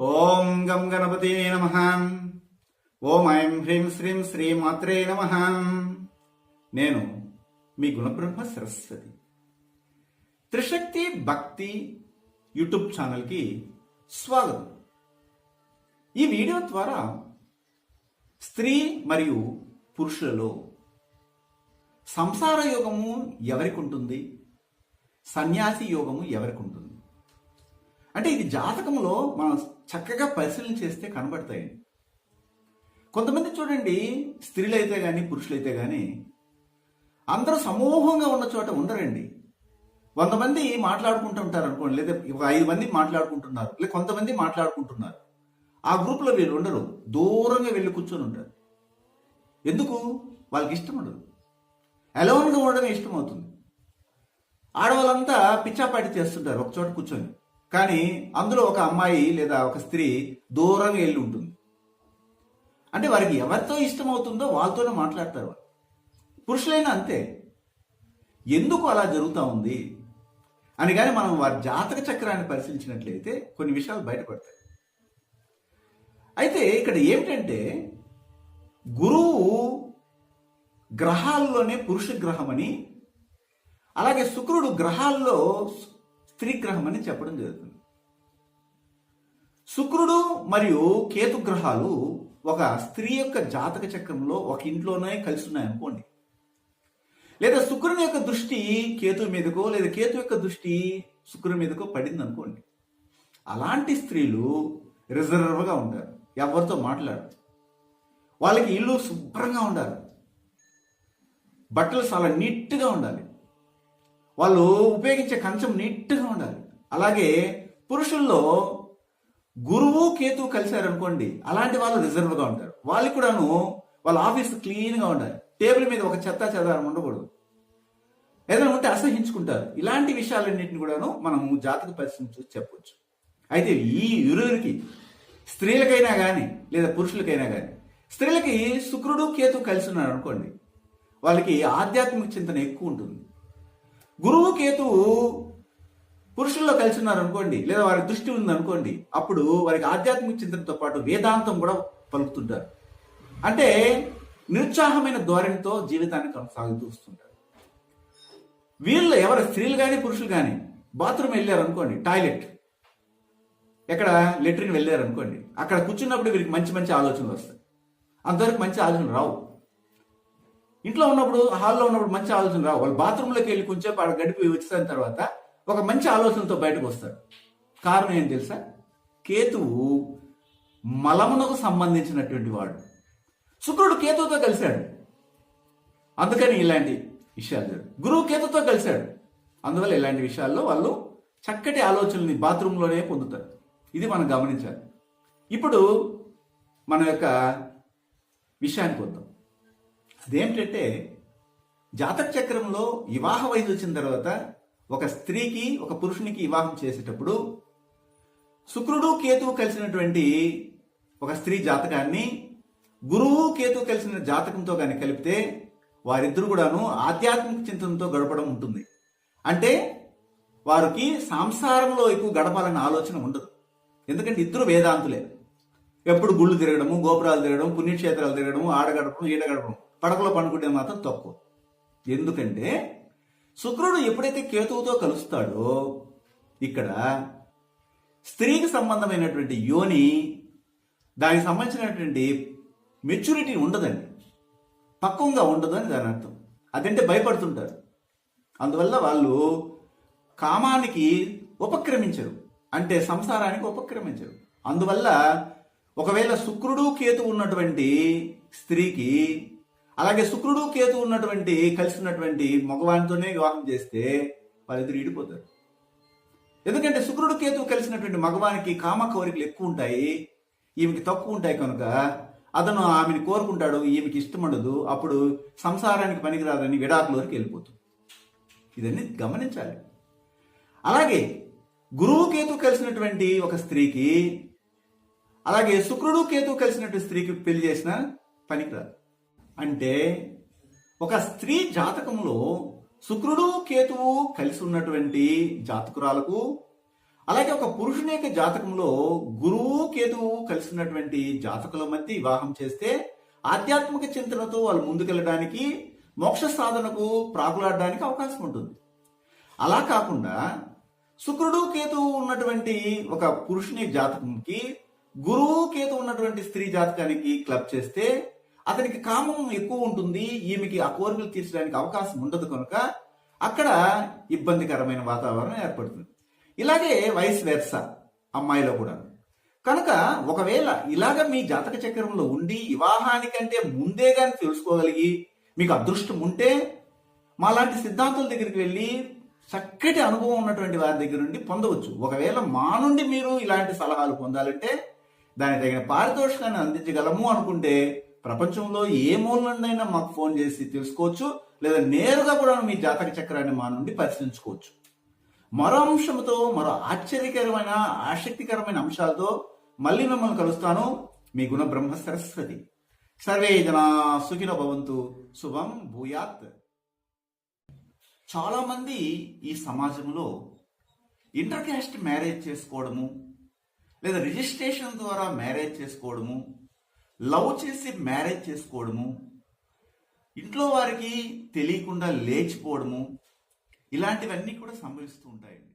ఓం గం గణపతే నమః. ఓం ఐం హ్రీం శ్రీం శ్రీ మాత్రే నమః. నేను మీ గుణబ్రహ్మ సరస్వతి. త్రిశక్తి భక్తి యూట్యూబ్ ఛానల్కి స్వాగతం. ఈ వీడియో ద్వారా స్త్రీ మరియు పురుషులలో సంసార యోగము ఎవరికి ఉంటుంది, సన్యాసి యోగము ఎవరికి ఉంటుంది అంటే ఇది జాతకంలో మనం చక్కగా పరిశీలన చేస్తే కనబడతాయండి. కొంతమంది చూడండి, స్త్రీలైతే కానీ పురుషులైతే కానీ అందరూ సమూహంగా ఉన్న చోట ఉండరండి. 100 మంది మాట్లాడుకుంటూ ఉంటారు అనుకోండి, లేదా 5 మంది మాట్లాడుకుంటున్నారు, లేదా కొంతమంది మాట్లాడుకుంటున్నారు. ఆ గ్రూప్లో వీళ్ళు ఉండరు, దూరంగా వెళ్ళి కూర్చొని ఉంటారు. ఎందుకు? వాళ్ళకి ఇష్టం ఉండదు, అలోన్గా ఉండడమే ఇష్టం అవుతుంది. ఆడవాళ్ళంతా పిచ్చాపాటి చేస్తుంటారు ఒక చోట కూర్చొని, కానీ అందులో ఒక అమ్మాయి లేదా ఒక స్త్రీ దూరంగా వెళ్ళి ఉంటుంది. అంటే వారికి ఎవరితో ఇష్టం అవుతుందో వాళ్ళతోనే మాట్లాడతారు. పురుషులైనా అంతే. ఎందుకు అలా జరుగుతూ ఉంది అని కానీ మనం వారి జాతక చక్రాన్ని పరిశీలించినట్లయితే కొన్ని విషయాలు బయటపడతాయి. అయితే ఇక్కడ ఏమిటంటే, గురువు గ్రహాల్లోనే పురుష గ్రహం అని, అలాగే శుక్రుడు గ్రహాల్లో స్త్రీ గ్రహం అని చెప్పడం జరుగుతుంది. శుక్రుడు మరియు కేతు గ్రహాలు ఒక స్త్రీ యొక్క జాతక చక్రంలో ఒక ఇంట్లోనే కలిసి ఉన్నాయనుకోండి, లేదా శుక్రుని యొక్క దృష్టి కేతు మీదకో లేదా కేతు యొక్క దృష్టి శుక్రుని మీదకో పడింది అనుకోండి, అలాంటి స్త్రీలు రిజర్వ్గా ఉంటారు, ఎవరితో మాట్లాడరు. వాళ్ళకి ఇల్లు శుభ్రంగా ఉండాలి, బట్టలు చాలా నీట్గా ఉండాలి, వాళ్ళు ఉపయోగించే కంచం నీట్గా ఉండాలి. అలాగే పురుషుల్లో గురువు కేతు కలిశారనుకోండి, అలాంటి వాళ్ళు రిజర్వ్గా ఉంటారు. వాళ్ళకి కూడాను వాళ్ళ ఆఫీస్ క్లీన్గా ఉండాలి, టేబుల్ మీద ఒక చెత్త చెదారం ఉండకూడదు, ఏదైనా ఉంటే అసహించుకుంటారు. ఇలాంటి విషయాలన్నింటినీ కూడాను మనం జాతక పరిశీలన చూసి చెప్పవచ్చు. అయితే ఈ ఇరువురికి, స్త్రీలకైనా కానీ లేదా పురుషులకైనా కానీ, స్త్రీలకి శుక్రుడు కేతు కలిసి ఉన్నారు అనుకోండి, వాళ్ళకి ఆధ్యాత్మిక చింతన ఎక్కువ ఉంటుంది. గురువు కేతువు పురుషుల్లో కలిసి ఉన్నారు అనుకోండి, లేదా వారి దృష్టి ఉంది అనుకోండి, అప్పుడు వారికి ఆధ్యాత్మిక చింతనతో పాటు వేదాంతం కూడా పలుకుతుంటారు. అంటే నిరుత్సాహమైన ధోరణితో జీవితాన్ని కొనసాగుతూ వస్తుంటారు. వీళ్ళు ఎవరు, స్త్రీలు కానీ పురుషులు కానీ బాత్రూమ్ వెళ్ళారు అనుకోండి, టాయిలెట్ ఎక్కడ లెట్రిన్ వెళ్ళారు అనుకోండి, అక్కడ కూర్చున్నప్పుడు వీరికి మంచి మంచి ఆలోచనలు వస్తాయి. అంతవరకు మంచి ఆలోచనలు రావు. ఇంట్లో ఉన్నప్పుడు, హాల్లో ఉన్నప్పుడు మంచి ఆలోచన రావు. వాళ్ళు బాత్రూంలోకి వెళ్ళి కొంచెం అక్కడ గడిపి వచ్చిన తర్వాత ఒక మంచి ఆలోచనతో బయటకు వస్తారు. కారణం ఏం తెలుసా? కేతువు మలమునకు సంబంధించినటువంటి వాడు. శుక్రుడు కేతువుతో కలిశాడు, అందుకని ఇలాంటి విషయాలు. గురువు కేతుతో కలిశాడు, అందువల్ల ఇలాంటి విషయాల్లో వాళ్ళు చక్కటి ఆలోచనల్ని బాత్రూంలోనే పొందుతారు. ఇది మనం గమనించాలి. ఇప్పుడు మన యొక్క విషయానికి వద్దాం. అదేమిటంటే, జాతక చక్రంలో వివాహ వయసు వచ్చిన తర్వాత ఒక స్త్రీకి ఒక పురుషునికి వివాహం చేసేటప్పుడు శుక్రుడు కేతువు కలిసినటువంటి ఒక స్త్రీ జాతకాన్ని గురువు కేతువు కలిసిన జాతకంతో కానీ కలిపితే వారిద్దరు కూడాను ఆధ్యాత్మిక చింతనతో గడపడం ఉంటుంది. అంటే వారికి సంసారంలో ఎక్కువ గడపాలన్న ఆలోచన ఉండదు. ఎందుకంటే ఇద్దరు వేదాంతులే. ఎప్పుడు గుళ్ళు తిరగడము, గోపురాలు తిరగడం, పుణ్యక్షేత్రాలు తిరగడము, ఆడగడపడం, ఈడ గడపడం, పడకలో పండుకుంటే మాత్రం తక్కువ. ఎందుకంటే శుక్రుడు ఎప్పుడైతే కేతువుతో కలుస్తాడో ఇక్కడ స్త్రీకి సంబంధమైనటువంటి యోని, దానికి సంబంధించినటువంటి మెచ్యూరిటీ ఉండదండి, పక్వంగా ఉండదు అని దాని అర్థం. అదంటే భయపడుతుంటారు. అందువల్ల వాళ్ళు కామానికి ఉపక్రమించరు, అంటే సంసారానికి ఉపక్రమించరు. అందువల్ల ఒకవేళ శుక్రుడు కేతు ఉన్నటువంటి స్త్రీకి, అలాగే శుక్రుడు కేతు ఉన్నటువంటి కలిసి ఉన్నటువంటి మగవానితోనే వివాహం చేస్తే వాళ్ళిద్దరు ఈడిపోతారు. ఎందుకంటే శుక్రుడు కేతు కలిసినటువంటి మగవానికి కామ కోరికలు ఎక్కువ ఉంటాయి, ఈమెకి తక్కువ ఉంటాయి. కనుక అతను ఆమెను కోరుకుంటాడు, ఈమెకి ఇష్టం ఉండదు. అప్పుడు సంసారానికి పనికిరాదని విడాకులోకి వెళ్ళిపోతుంది. ఇదన్నీ గమనించాలి. అలాగే గురువు కేతు కలిసినటువంటి ఒక స్త్రీకి, అలాగే శుక్రుడు కేతు కలిసినటువంటి స్త్రీకి పెళ్లి చేసిన పనికిరాదు. అంటే ఒక స్త్రీ జాతకంలో శుక్రుడు కేతువు కలిసి ఉన్నటువంటి జాతకురాలకు, అలాగే ఒక పురుషుని యొక్క జాతకంలో గురువు కేతువు కలిసినటువంటి జాతకుల మధ్య వివాహం చేస్తే ఆధ్యాత్మిక చింతనతో వాళ్ళు ముందుకెళ్ళడానికి, మోక్ష సాధనకు ప్రాకులాడడానికి అవకాశం ఉంటుంది. అలా కాకుండా శుక్రుడు కేతువు ఉన్నటువంటి ఒక పురుషుని జాతకంకి గురువు కేతు ఉన్నటువంటి స్త్రీ జాతకానికి క్లబ్ చేస్తే అతనికి కామం ఎక్కువ ఉంటుంది, ఈమెకి ఆ కోరికలు తీర్చడానికి అవకాశం ఉండదు. కనుక అక్కడ ఇబ్బందికరమైన వాతావరణం ఏర్పడుతుంది. ఇలాగే వైస్ వెర్సా అమ్మాయిలో కూడా. కనుక ఒకవేళ ఇలాగ మీ జాతక చక్రంలో ఉండి వివాహానికంటే ముందే కానీ తెలుసుకోగలిగి మీకు అదృష్టం ఉంటే మాలాంటి సిద్ధాంతుల దగ్గరికి వెళ్ళి చక్కటి అనుభవం ఉన్నటువంటి వారి దగ్గర నుండి పొందవచ్చు. ఒకవేళ మా నుండి మీరు ఇలాంటి సలహాలు పొందాలంటే దానికి తగిన పారితోషికాన్ని అందించగలము అనుకుంటే ప్రపంచంలో ఏ మూల నుండైనా మాకు ఫోన్ చేసి తెలుసుకోవచ్చు, లేదా నేరుగా కూడా మీ జాతక చక్రాన్ని మా నుండి పరిశీలించుకోవచ్చు. మరో అంశంతో, మరో ఆశ్చర్యకరమైన ఆసక్తికరమైన అంశాలతో మళ్ళీ మిమ్మల్ని కలుస్తాను. మీ గుణ బ్రహ్మ సరస్వతి. సర్వే జనా సుఖినో భవంతు. శుభం భూయాత్. చాలా మంది ఈ సమాజంలో ఇంటర్ క్యాస్ట్ మ్యారేజ్ చేసుకోవడము, లేదా రిజిస్ట్రేషన్ ద్వారా మ్యారేజ్ చేసుకోవడము, లవ్ చేసి మ్యారేజ్ చేసుకోవడము, ఇంట్లో వారికి తెలియకుండా లేచిపోవడము, ఇలాంటివన్నీ కూడా సంభవిస్తూ ఉంటాయండి.